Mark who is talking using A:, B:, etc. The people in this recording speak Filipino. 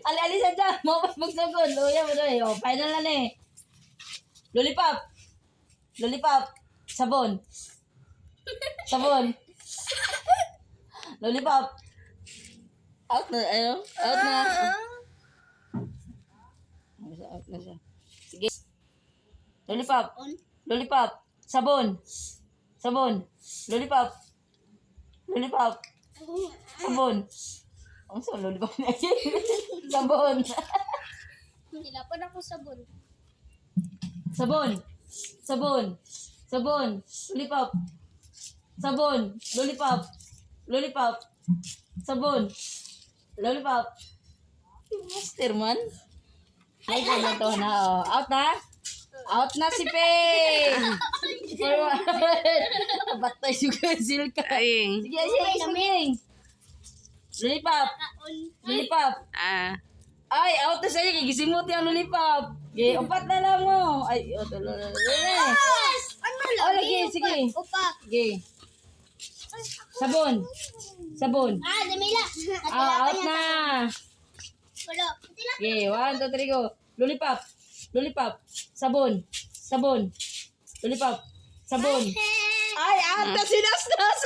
A: Ali-ali sa dyan. Magsagod. Luya mo doon. O, final na eh. Lollipop. Lollipop. Sabon. Sabon. Lollipop. Out na. Ano? Out na. Out na siya. Sige. Lollipop. Lollipop. Sabon. Sabon. Lollipop. Lollipop. Sabon. Ang sa lollipop na siya. Sabon.
B: Nilapan ako sabon.
A: Sabon. Sabon. Sabon. Lollipop. Sabon. Lollipop. Lollipop. Sabon. Lollipop. Master man. Ay, na to na. Oh. Out na. Out na si Pei. Batay juga silka.
C: Aing.
A: Sige, sige, sige. Lollipop. Lollipop. Ay, out na siya. Gisimot yung lollipop. Okay, upat na lang mo. Ay,
B: Ano
A: lagi, sige.
B: Upak.
A: Okay. Sabon. Sabon.
B: Damila.
A: Out na.
B: Wala.
A: Okay, 1, 2, 3, go. Lollipop. Lollipop. Sabon. Sabon. Lollipop. Sabon. Ay, out na sinastas.